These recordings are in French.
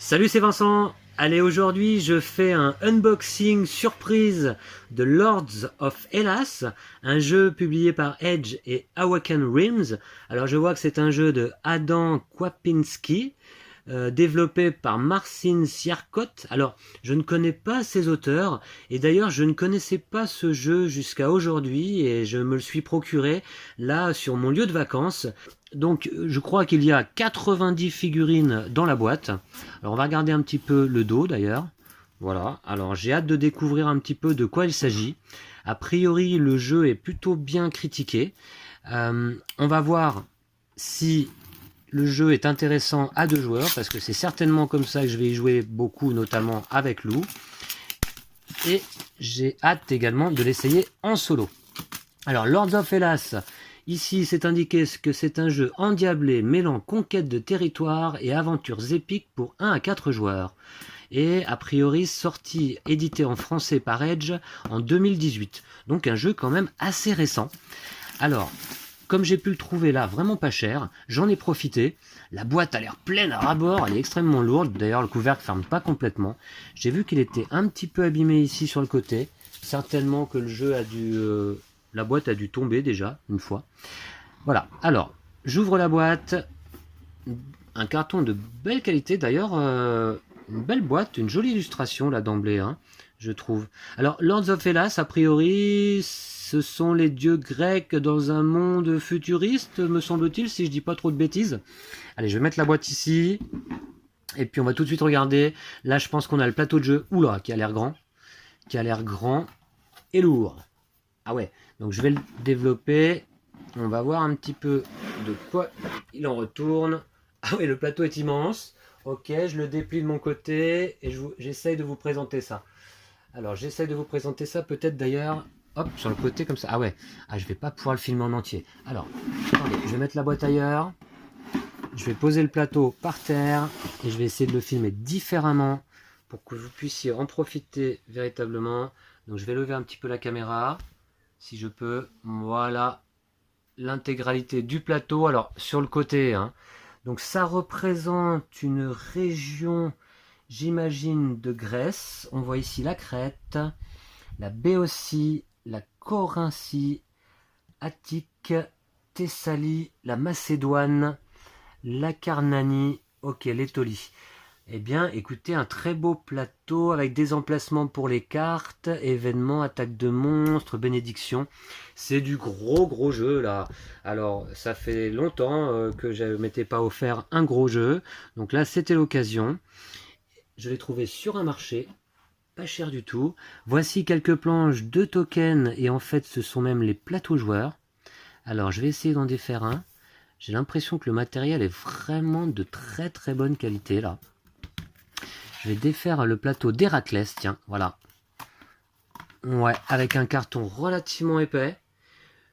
Salut, c'est Vincent. Allez, aujourd'hui je fais un unboxing surprise de Lords of Hellas, un jeu publié par Edge et Awaken Realms. Alors je vois que c'est un jeu de Adam Kwapinski, développé par Marcin Sierkot. Alors, je ne connais pas ses auteurs, et d'ailleurs, je ne connaissais pas ce jeu jusqu'à aujourd'hui, et je me le suis procuré là sur mon lieu de vacances. Donc, je crois qu'il y a 90 figurines dans la boîte. Alors, on va regarder un petit peu le dos d'ailleurs. Voilà, alors j'ai hâte de découvrir un petit peu de quoi il s'agit. A priori, le jeu est plutôt bien critiqué. On va voir si le jeu est intéressant à 2 joueurs, parce que c'est certainement comme ça que je vais y jouer beaucoup, notamment avec Lou. Et j'ai hâte également de l'essayer en solo. Alors, Lords of Hellas, ici c'est indiqué que c'est un jeu endiablé mêlant conquête de territoire et aventures épiques pour 1 à 4 joueurs. Et a priori sorti, édité en français par Edge en 2018. Donc un jeu quand même assez récent. Alors, comme j'ai pu le trouver là vraiment pas cher, j'en ai profité. La boîte a l'air pleine à ras-bord, elle est extrêmement lourde. D'ailleurs, le couvercle ne ferme pas complètement. J'ai vu qu'il était un petit peu abîmé ici sur le côté. Certainement que le jeu a dû... la boîte a dû tomber déjà, une fois. Voilà, alors, j'ouvre la boîte. Un carton de belle qualité, d'ailleurs, une belle boîte, une jolie illustration là d'emblée, hein, je trouve. Alors, Lords of Hellas, a priori, ce sont les dieux grecs dans un monde futuriste, me semble-t-il, si je dis pas trop de bêtises. Allez, je vais mettre la boîte ici, et puis on va tout de suite regarder. Là, je pense qu'on a le plateau de jeu, oula, qui a l'air grand et lourd. Ah ouais, donc je vais le développer. On va voir un petit peu de quoi il en retourne. Ah oui, le plateau est immense. Ok, je le déplie de mon côté et j'essaye de vous présenter ça. Alors, j'essaye de vous présenter ça peut-être d'ailleurs, hop, sur le côté comme ça. Ah ouais, je vais pas pouvoir le filmer en entier. Alors, attendez, je vais mettre la boîte ailleurs. Je vais poser le plateau par terre et je vais essayer de le filmer différemment pour que vous puissiez en profiter véritablement. Donc, je vais lever un petit peu la caméra, si je peux. Voilà, l'intégralité du plateau. Alors, sur le côté, hein. Donc ça représente une région, j'imagine, de Grèce. On voit ici la Crète, la Béotie, la Corinthie, Attique, Thessalie, la Macédoine, l'Acarnanie, ok, l'Étolie. Eh bien, écoutez, un très beau plateau avec des emplacements pour les cartes, événements, attaque de monstres, bénédiction. C'est du gros jeu là. Alors, ça fait longtemps que je ne m'étais pas offert un gros jeu. Donc là, c'était l'occasion. Je l'ai trouvé sur un marché, pas cher du tout. Voici quelques planches de tokens et en fait, ce sont même les plateaux joueurs. Alors, je vais essayer d'en défaire un. J'ai l'impression que le matériel est vraiment de très bonne qualité là. Je vais défaire le plateau d'Héraclès, tiens, voilà. Ouais, avec un carton relativement épais.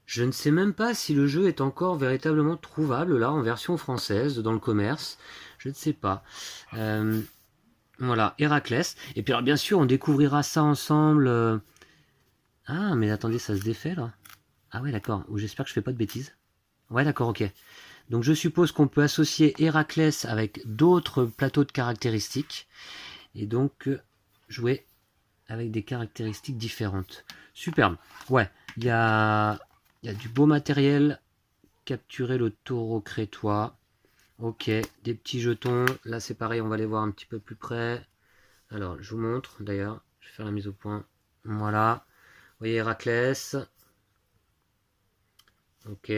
Je ne sais même pas si le jeu est encore véritablement trouvable, là, en version française, dans le commerce. Je ne sais pas. Voilà, Héraclès. Et puis alors, bien sûr, on découvrira ça ensemble. Ah, mais attendez, ça se défait, là. Ah ouais, d'accord. Ou j'espère que je fais pas de bêtises. Ouais, d'accord, ok. Donc je suppose qu'on peut associer Héraclès avec d'autres plateaux de caractéristiques. Et donc jouer avec des caractéristiques différentes. Superbe. Ouais, il y a du beau matériel. Capturer le taureau crétois. Ok, des petits jetons. Là c'est pareil, on va les voir un petit peu plus près. Alors, je vous montre d'ailleurs. Je vais faire la mise au point. Voilà. Vous voyez Héraclès. Ok.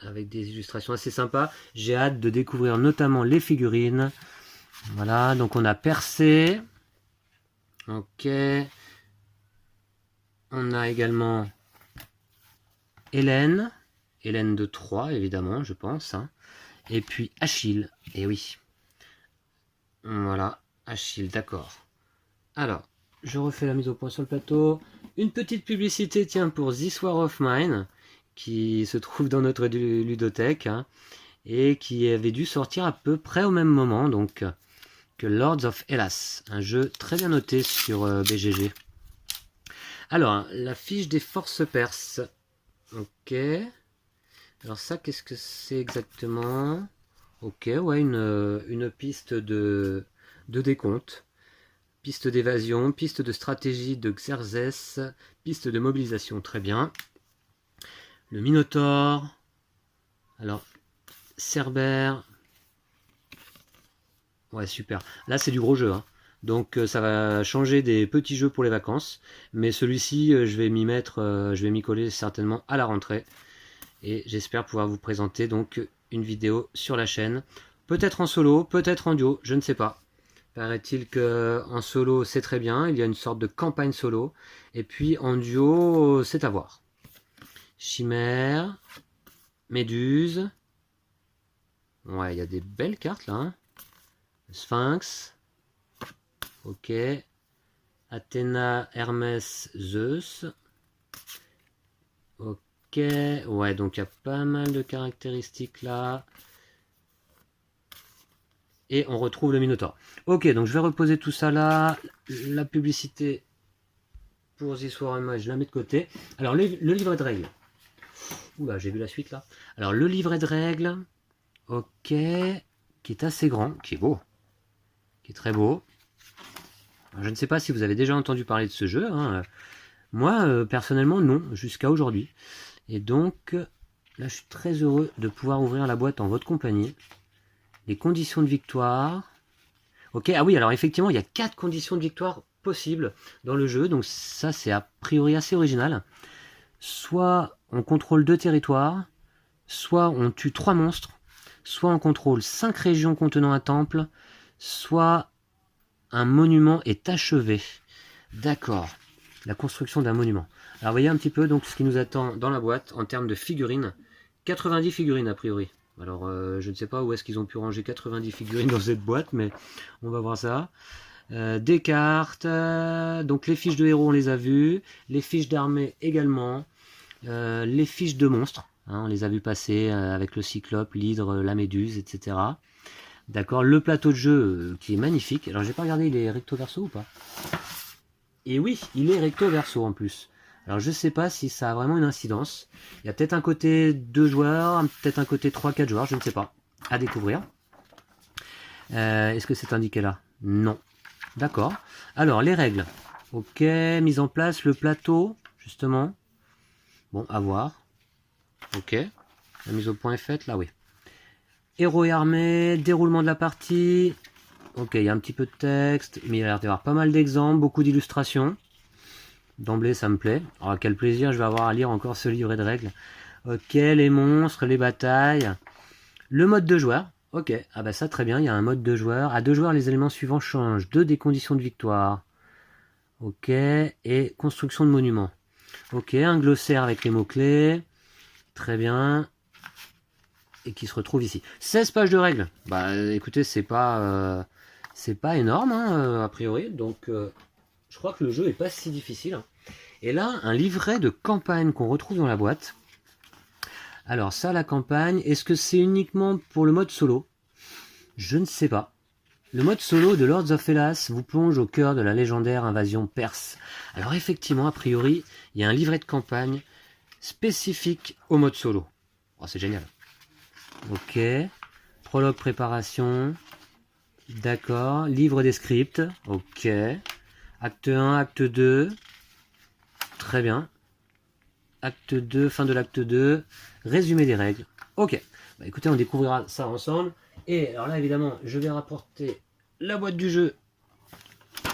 Avec des illustrations assez sympas. J'ai hâte de découvrir notamment les figurines. Voilà, donc on a Persée. Ok. On a également Hélène. Hélène de Troie, évidemment, je pense. Hein. Et puis Achille. Et oui. Voilà, Achille, d'accord. Alors, je refais la mise au point sur le plateau. Une petite publicité, tiens, pour This War of Mine, qui se trouve dans notre ludothèque, hein, et qui avait dû sortir à peu près au même moment, donc, que Lords of Hellas, un jeu très bien noté sur BGG. Alors, la fiche des forces perses. Ok. Alors ça, qu'est-ce que c'est exactement? Ok, ouais, une piste de décompte. Piste d'évasion, piste de stratégie de Xerxes, piste de mobilisation, très bien. Le Minotaure. Alors, Cerbère. Ouais, super. Là, c'est du gros jeu, hein. Donc, ça va changer des petits jeux pour les vacances. Mais celui-ci, je vais m'y mettre, je vais m'y coller certainement à la rentrée. Et j'espère pouvoir vous présenter donc une vidéo sur la chaîne. Peut-être en solo, peut-être en duo, je ne sais pas. Paraît-il qu'en solo, c'est très bien. Il y a une sorte de campagne solo. Et puis en duo, c'est à voir. Chimère. Méduse. Ouais, il y a des belles cartes là. Hein. Sphinx. Ok. Athéna, Hermès, Zeus. Ok. Ouais, donc il y a pas mal de caractéristiques là. Et on retrouve le Minotaure. Ok, donc je vais reposer tout ça là. La publicité pour This Warhammer, je la mets de côté. Alors, le livret de règles. Oula, j'ai vu la suite là. Alors, le livret de règles, ok, qui est assez grand, qui est beau, qui est très beau. Alors, je ne sais pas si vous avez déjà entendu parler de ce jeu. Hein. Moi, personnellement, non, jusqu'à aujourd'hui. Et donc, là, je suis très heureux de pouvoir ouvrir la boîte en votre compagnie. Les conditions de victoire. Ok, ah oui, alors effectivement, il y a 4 conditions de victoire possibles dans le jeu. Donc ça, c'est a priori assez original. Soit on contrôle 2 territoires, soit on tue 3 monstres, soit on contrôle 5 régions contenant un temple, soit un monument est achevé. D'accord, la construction d'un monument. Alors voyez un petit peu donc ce qui nous attend dans la boîte en termes de figurines. 90 figurines a priori. Alors je ne sais pas où est-ce qu'ils ont pu ranger 90 figurines dans cette boîte, mais on va voir ça. Des cartes, donc les fiches de héros on les a vues, les fiches d'armée également, les fiches de monstres, hein, on les a vues passer avec le cyclope, l'hydre, la méduse, etc. D'accord, le plateau de jeu qui est magnifique. Alors j'ai pas regardé, il est recto verso ou pas? Et oui, il est recto verso en plus. Alors je sais pas si ça a vraiment une incidence. Il y a peut-être un côté 2 joueurs, peut-être un côté 3-4 joueurs, je ne sais pas. À découvrir. Est-ce que c'est indiqué là? Non. D'accord. Alors, les règles. Ok, mise en place, le plateau, justement. Bon, à voir. Ok. La mise au point est faite, là, oui. Héros et armée, déroulement de la partie. Ok, il y a un petit peu de texte, mais il a l'air d'y avoir pas mal d'exemples, beaucoup d'illustrations. D'emblée, ça me plaît. Oh, quel plaisir, je vais avoir à lire encore ce livret de règles. Ok, les monstres, les batailles. Le mode de joueur. Ok, ah bah ça très bien, il y a un mode de joueur. À 2 joueurs, les éléments suivants changent. 2 des conditions de victoire. Ok, et construction de monuments. Ok, un glossaire avec les mots-clés. Très bien. Et qui se retrouve ici. 16 pages de règles. Bah écoutez, c'est pas énorme, hein, a priori. Donc je crois que le jeu est pas si difficile. Hein. Et là, un livret de campagne qu'on retrouve dans la boîte. Alors ça, la campagne, est-ce que c'est uniquement pour le mode solo? Je ne sais pas. Le mode solo de Lords of Hellas vous plonge au cœur de la légendaire invasion perse. Alors effectivement, a priori, il y a un livret de campagne spécifique au mode solo. Oh, c'est génial. Ok. Prologue préparation. D'accord. Livre des scripts. Ok. Acte 1, acte 2. Très bien. Acte 2, fin de l'acte 2. Résumé des règles. Ok. Bah, écoutez, on découvrira ça ensemble. Et alors là, évidemment, je vais rapporter la boîte du jeu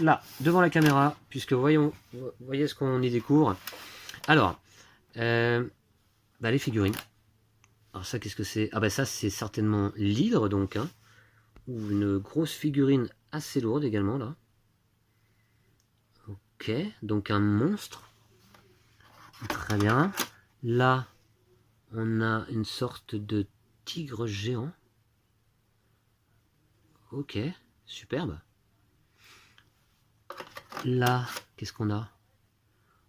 là, devant la caméra, puisque voyez ce qu'on y découvre. Alors, les figurines. Alors ça, qu'est-ce que c'est? Ah bah ça, c'est certainement l'hydre, donc. Hein, ou une grosse figurine assez lourde également, là. Ok, donc un monstre. Très bien. Là, on a une sorte de tigre géant. Ok, superbe. Là, qu'est-ce qu'on a?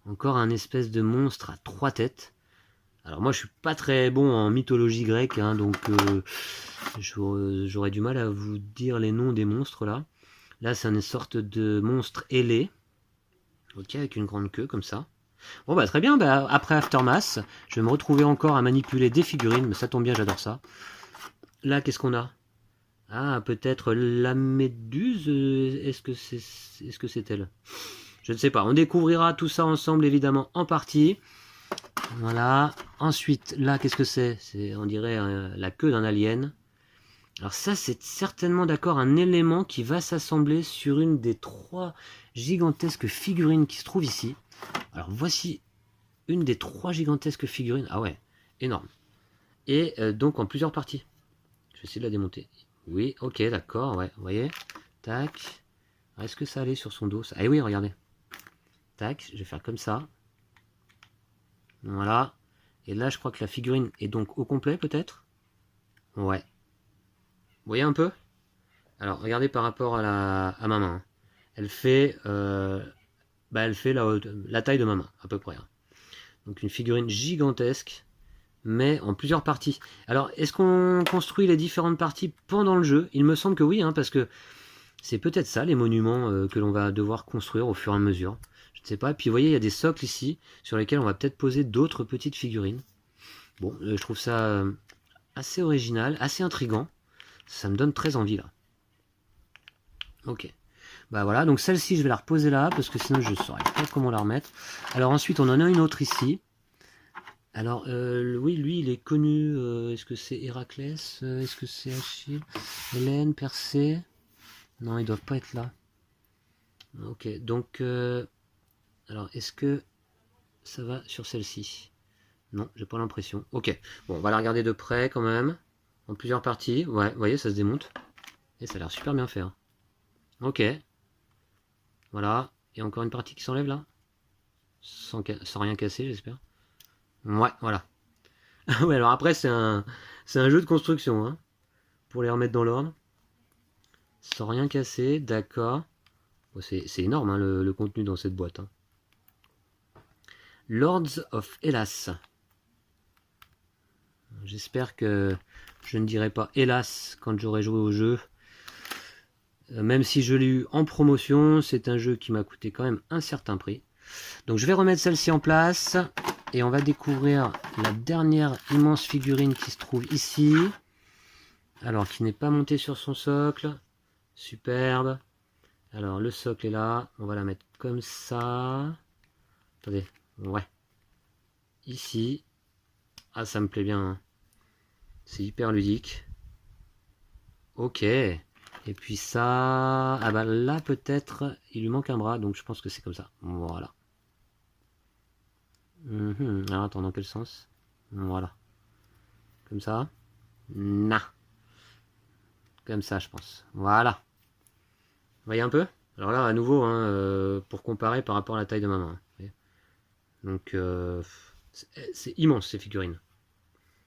Encore un espèce de monstre à 3 têtes. Alors moi je suis pas très bon en mythologie grecque, hein, donc j'aurais du mal à vous dire les noms des monstres là. Là c'est une sorte de monstre ailé. Ok, avec une grande queue comme ça. Bon bah très bien, bah, après Aftermath, je vais me retrouver encore à manipuler des figurines, mais ça tombe bien, j'adore ça. Là qu'est-ce qu'on a? Ah, peut-être la méduse, est-ce que c'est elle? Je ne sais pas. On découvrira tout ça ensemble, évidemment, en partie. Voilà. Ensuite, là, qu'est-ce que c'est? On dirait la queue d'un alien. Alors ça, c'est certainement, d'accord, un élément qui va s'assembler sur une des 3 gigantesques figurines qui se trouvent ici. Alors voici une des 3 gigantesques figurines. Ah ouais, énorme. Et donc en plusieurs parties. Je vais essayer de la démonter. Oui, ok, d'accord, ouais, vous voyez. Tac. Est-ce que ça allait sur son dos? Ah oui, regardez. Tac, je vais faire comme ça. Voilà. Et là, je crois que la figurine est donc au complet, peut-être. Ouais. Vous voyez un peu? Alors, regardez par rapport à ma main. Elle fait, elle fait la taille de ma main, à peu près. Donc une figurine gigantesque, mais en plusieurs parties. Alors, est-ce qu'on construit les différentes parties pendant le jeu? Il me semble que oui, parce que c'est peut-être ça, les monuments que l'on va devoir construire au fur et à mesure. Je ne sais pas. Et puis, vous voyez, il y a des socles ici, sur lesquels on va peut-être poser d'autres petites figurines. Bon, je trouve ça assez original, assez intriguant. Ça me donne très envie, là. Ok. Bah voilà, donc celle-ci, je vais la reposer là, parce que sinon je ne saurais pas comment la remettre. Alors ensuite, on en a une autre ici. Alors, oui, lui, il est connu. Est-ce que c'est Héraclès? Est-ce que c'est Achille? Hélène, Persée? Non, ils doivent pas être là. Ok, donc... alors, est-ce que ça va sur celle-ci? Non, j'ai pas l'impression. Ok, bon, on va la regarder de près quand même. En plusieurs parties. Ouais, vous voyez, ça se démonte. Et ça a l'air super bien fait. Ok. Voilà. Et encore une partie qui s'enlève là. Sans rien casser, j'espère. Ouais, voilà. Ouais, alors après, c'est un jeu de construction. Pour les remettre dans l'ordre. Sans rien casser, d'accord. Bon, c'est énorme le contenu dans cette boîte. Lords of Hellas. J'espère que je ne dirai pas hélas quand j'aurai joué au jeu. Même si je l'ai eu en promotion, c'est un jeu qui m'a coûté quand même un certain prix. Donc je vais remettre celle-ci en place. Et on va découvrir la dernière immense figurine qui se trouve ici. Alors, qui n'est pas montée sur son socle. Superbe. Alors, le socle est là. On va la mettre comme ça. Attendez. Ouais. Ici. Ah, ça me plaît bien. C'est hyper ludique. Ok. Et puis ça... Ah bah là, peut-être, il lui manque un bras. Donc, je pense que c'est comme ça. Voilà. Alors, attends, dans quel sens? Voilà. Comme ça. Nah. Comme ça, je pense. Voilà. Vous voyez un peu? Alors là, à nouveau, pour comparer par rapport à la taille de ma main. Donc, c'est immense, ces figurines.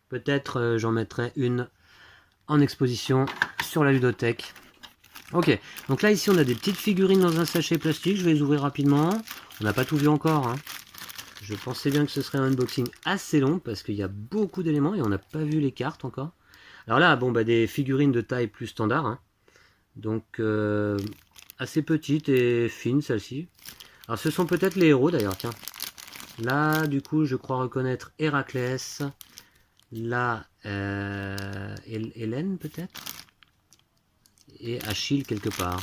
Peut-être j'en mettrai une en exposition sur la ludothèque. Ok, donc là, ici, on a des petites figurines dans un sachet plastique. Je vais les ouvrir rapidement. On n'a pas tout vu encore. Je pensais bien que ce serait un unboxing assez long parce qu'il y a beaucoup d'éléments et on n'a pas vu les cartes encore. Alors là, bon, des figurines de taille plus standard. Donc, assez petites et fines, celles-ci. Alors, ce sont peut-être les héros, d'ailleurs, tiens. Là, du coup, je crois reconnaître Héraclès. Là, Hélène, peut-être. Et Achille, quelque part.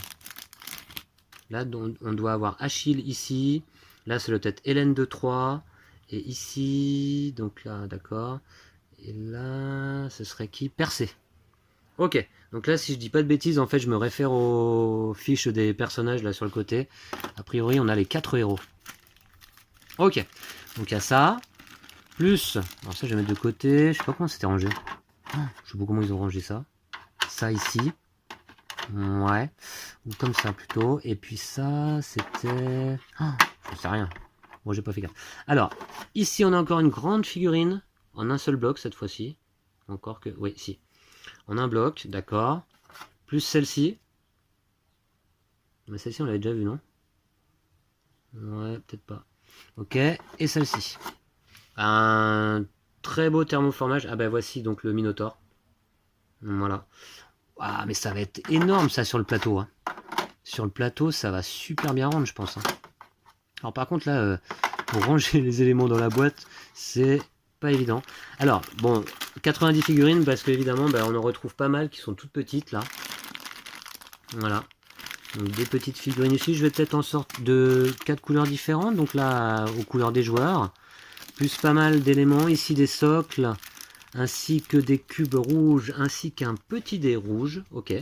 Là, on doit avoir Achille ici. Là, ça doit être Hélène de Troie. Et ici, donc là, d'accord. Et là, ce serait qui? Persée. Ok, donc là, si je dis pas de bêtises, en fait, je me réfère aux fiches des personnages là sur le côté. A priori, on a les 4 héros. Ok, donc il y a ça. Plus, alors ça, je vais mettre de côté. Je sais pas comment c'était rangé. Je sais pas comment ils ont rangé ça. Ça ici. Ouais. Ou comme ça plutôt. Et puis ça, c'était... je sais rien. Bon, j'ai pas fait gaffe. Alors, ici, on a encore une grande figurine. En un seul bloc, cette fois-ci. Encore que... Oui, si. En un bloc, d'accord. Plus celle-ci. Mais celle-ci, on l'avait déjà vue, non? Ouais, peut-être pas. Ok. Et celle-ci. Un très beau thermoformage. Ah ben voici donc le Minotaure. Voilà. Ah, mais ça va être énorme ça sur le plateau. Sur le plateau, ça va super bien rendre, je pense. Alors par contre là, pour ranger les éléments dans la boîte, c'est pas évident. Alors, bon, 90 figurines, parce qu'évidemment, on en retrouve pas mal qui sont toutes petites là. Voilà. Donc des petites figurines ici. Je vais peut-être en sorte de 4 couleurs différentes. Donc là, aux couleurs des joueurs. Plus pas mal d'éléments. Ici des socles. Ainsi que des cubes rouges. Ainsi qu'un petit dé rouge. Ok.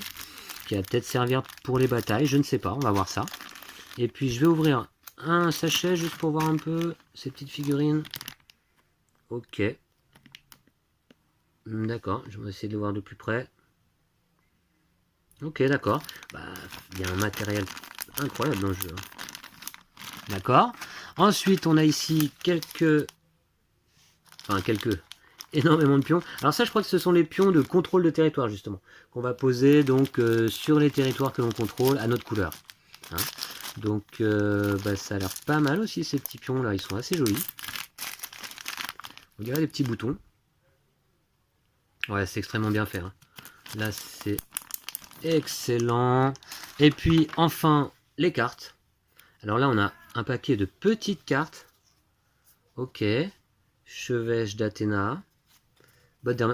Qui va peut-être servir pour les batailles. Je ne sais pas. On va voir ça. Et puis je vais ouvrir un sachet juste pour voir un peu ces petites figurines. Ok. D'accord. Je vais essayer de les voir de plus près. Ok, d'accord. Bah, il y a un matériel incroyable dans le jeu. D'accord. Ensuite, on a ici quelques... Enfin, énormément de pions. Alors ça, je crois que ce sont les pions de contrôle de territoire, justement. Qu'on va poser donc sur les territoires que l'on contrôle à notre couleur. Hein. Donc, bah, ça a l'air pas mal aussi, ces petits pions-là. Ils sont assez jolis. On dirait des petits boutons. Ouais, c'est extrêmement bien fait. Hein. Là, c'est excellent. Et puis, enfin, les cartes. Alors là, on a un paquet de petites cartes. Ok. Chevêche d'Athéna.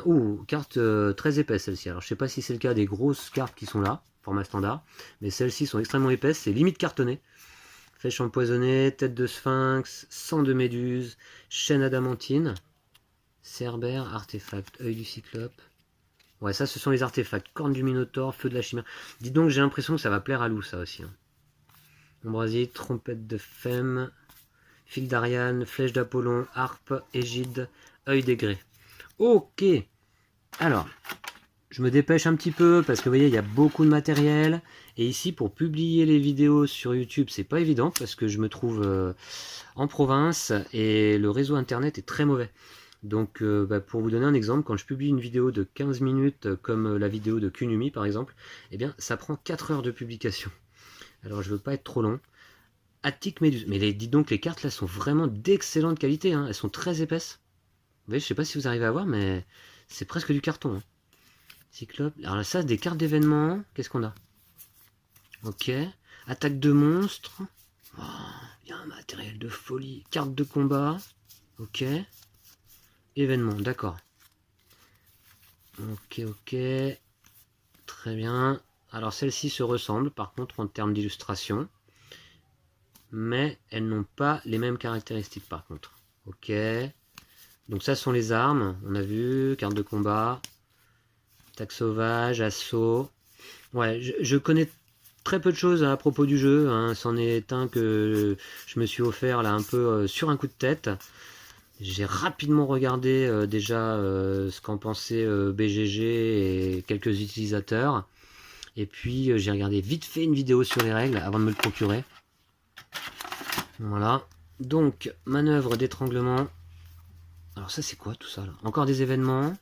Ouh, carte très épaisse celle-ci. Alors je sais pas si c'est le cas des grosses cartes qui sont là, format standard. Mais celles-ci sont extrêmement épaisses. C'est limite cartonné. Flèche empoisonnée, tête de sphinx, sang de méduse, chaîne adamantine, cerbère, artefact, œil du cyclope. Ouais, ça ce sont les artefacts. Corne du minotaure, feu de la chimère. Dis donc, j'ai l'impression que ça va plaire à Lou, ça aussi. Hein. Ombrasier, trompette de femme, fil d'Ariane, flèche d'Apollon, harpe, égide, œil d'aigré. Ok. Alors, je me dépêche un petit peu parce que vous voyez, il y a beaucoup de matériel. Et ici, pour publier les vidéos sur YouTube, c'est pas évident parce que je me trouve en province et le réseau internet est très mauvais. Donc, bah, pour vous donner un exemple, quand je publie une vidéo de 15 minutes, comme la vidéo de Kunumi par exemple, eh bien, ça prend 4 heures de publication. Alors, je veux pas être trop long. Attic Méduse. Mais dites donc, les cartes là sont vraiment d'excellente qualité. Hein. Elles sont très épaisses. Vous voyez, je sais pas si vous arrivez à voir, mais c'est presque du carton. Hein. Cyclope. Alors là, ça, des cartes d'événements. Qu'est-ce qu'on a? Ok. Attaque de monstres. Oh, il y a un matériel de folie. Carte de combat. Ok. Événements, d'accord. Ok, ok. Très bien. Alors, celles-ci se ressemblent, par contre, en termes d'illustration. Mais elles n'ont pas les mêmes caractéristiques, par contre. Ok. Donc ça, ce sont les armes. On a vu. Carte de combat. Attaque sauvage, assaut. Ouais, je connais très peu de choses à propos du jeu. Hein. C'en est un que je me suis offert là un peu sur un coup de tête. J'ai rapidement regardé déjà ce qu'en pensait BGG et quelques utilisateurs. Et puis j'ai regardé vite fait une vidéo sur les règles avant de me le procurer. Voilà. Donc, manœuvre d'étranglement. Alors ça c'est quoi tout ça là? Encore des événements.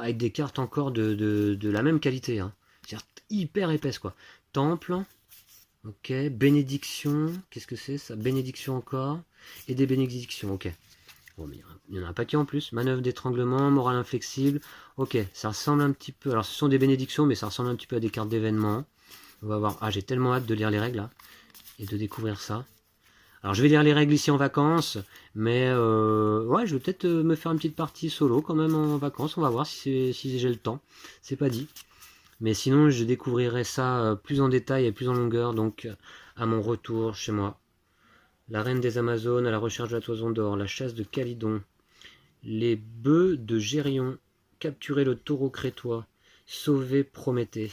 Avec des cartes encore de la même qualité. Hein. C'est-à-dire hyper épaisse quoi. Temple. Ok. Bénédiction. Qu'est-ce que c'est ça? Bénédiction encore. Et des bénédictions. Ok. Bon, mais il y en a un paquet en plus. Manœuvre d'étranglement. Morale inflexible. Ok. Ça ressemble un petit peu. Alors ce sont des bénédictions, mais ça ressemble un petit peu à des cartes d'événements. On va voir. Ah, j'ai tellement hâte de lire les règles là. Et de découvrir ça. Alors je vais lire les règles ici en vacances, mais ouais, je vais peut-être me faire une petite partie solo quand même en vacances, on va voir si j'ai le temps, c'est pas dit. Mais sinon je découvrirai ça plus en détail et plus en longueur, donc à mon retour chez moi. La reine des Amazones, à la recherche de la toison d'or, la chasse de Calydon, les bœufs de Gérion, capturer le taureau crétois, sauver Prométhée.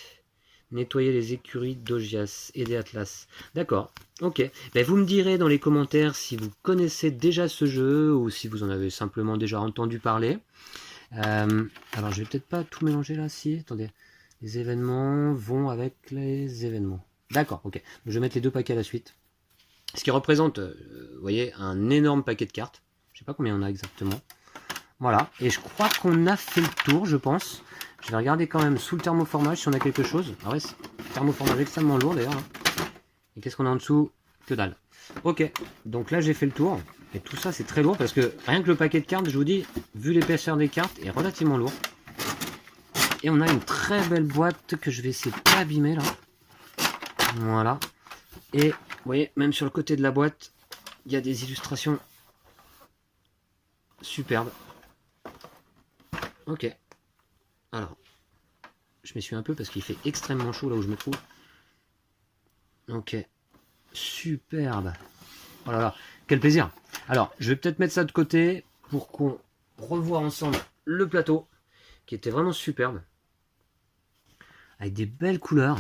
Nettoyer les écuries d'Augias et des Atlas. D'accord, ok. Ben, vous me direz dans les commentaires si vous connaissez déjà ce jeu ou si vous en avez simplement déjà entendu parler. Alors je vais peut-être pas tout mélanger là, si. Attendez. Les événements vont avec les événements. D'accord, ok. Je vais mettre les deux paquets à la suite. Ce qui représente, vous voyez, un énorme paquet de cartes. Je sais pas combien on a exactement. Voilà, et je crois qu'on a fait le tour, je pense. Je vais regarder quand même sous le thermoformage si on a quelque chose. Ah ouais, thermoformage extrêmement lourd d'ailleurs. Hein. Et qu'est-ce qu'on a en dessous? Que dalle. Ok, donc là j'ai fait le tour. Et tout ça c'est très lourd parce que rien que le paquet de cartes, je vous dis, vu l'épaisseur des cartes, est relativement lourd. Et on a une très belle boîte que je vais essayer de pas abîmer là. Voilà. Et vous voyez, même sur le côté de la boîte, il y a des illustrations superbes. Ok. Alors, je m'essuie un peu parce qu'il fait extrêmement chaud là où je me trouve. Ok, superbe. Oh là là, quel plaisir. Alors, je vais peut-être mettre ça de côté pour qu'on revoie ensemble le plateau, qui était vraiment superbe, avec des belles couleurs.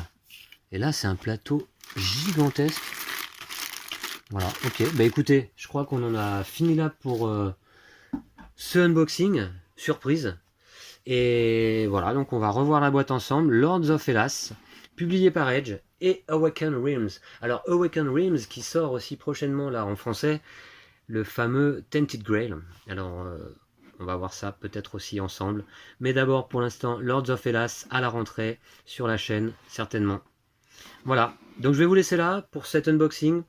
Et là, c'est un plateau gigantesque. Voilà, ok. Bah écoutez, je crois qu'on en a fini là pour ce unboxing, surprise. Et voilà, donc on va revoir la boîte ensemble. Lords of Hellas, publié par Edge, et Awaken Realms. Alors Awaken Realms qui sort aussi prochainement là en français, le fameux Tainted Grail. Alors on va voir ça peut-être aussi ensemble. Mais d'abord pour l'instant, Lords of Hellas à la rentrée sur la chaîne, certainement. Voilà, donc je vais vous laisser là pour cet unboxing.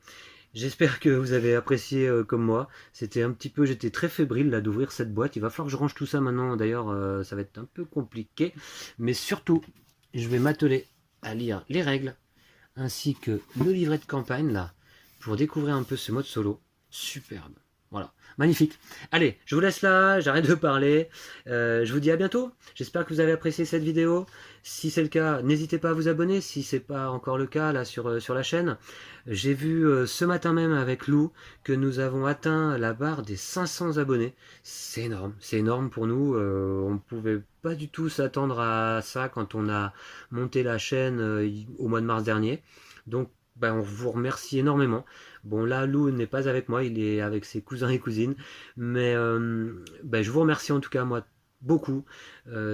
J'espère que vous avez apprécié comme moi. C'était un petit peu, j'étais très fébrile là d'ouvrir cette boîte. Il va falloir que je range tout ça maintenant. D'ailleurs, ça va être un peu compliqué. Mais surtout, je vais m'atteler à lire les règles ainsi que le livret de campagne là pour découvrir un peu ce mode solo. Superbe. Voilà, magnifique. Allez, je vous laisse là, j'arrête de parler. Je vous dis à bientôt. J'espère que vous avez apprécié cette vidéo. Si c'est le cas, n'hésitez pas à vous abonner si c'est pas encore le cas là sur la chaîne. J'ai vu ce matin même avec Lou que nous avons atteint la barre des 500 abonnés. C'est énorme pour nous. On ne pouvait pas du tout s'attendre à ça quand on a monté la chaîne au mois de mars dernier. Donc ben, on vous remercie énormément. Bon là Lou n'est pas avec moi, il est avec ses cousins et cousines. Mais ben, je vous remercie en tout cas moi beaucoup.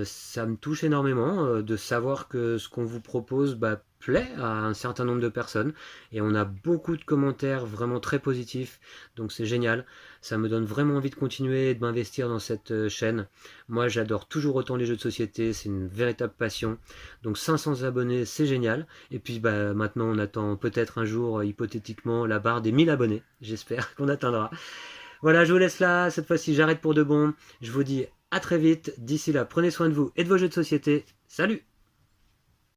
Ça me touche énormément de savoir que ce qu'on vous propose bah, plaît à un certain nombre de personnes. Et on a beaucoup de commentaires vraiment très positifs. Donc c'est génial. Ça me donne vraiment envie de continuer et de m'investir dans cette chaîne. Moi j'adore toujours autant les jeux de société. C'est une véritable passion. Donc 500 abonnés c'est génial. Et puis bah, maintenant on attend peut-être un jour hypothétiquement la barre des 1000 abonnés. J'espère qu'on atteindra. Voilà, je vous laisse là. Cette fois-ci j'arrête pour de bon. Je vous dis à très vite. D'ici là, prenez soin de vous et de vos jeux de société. Salut!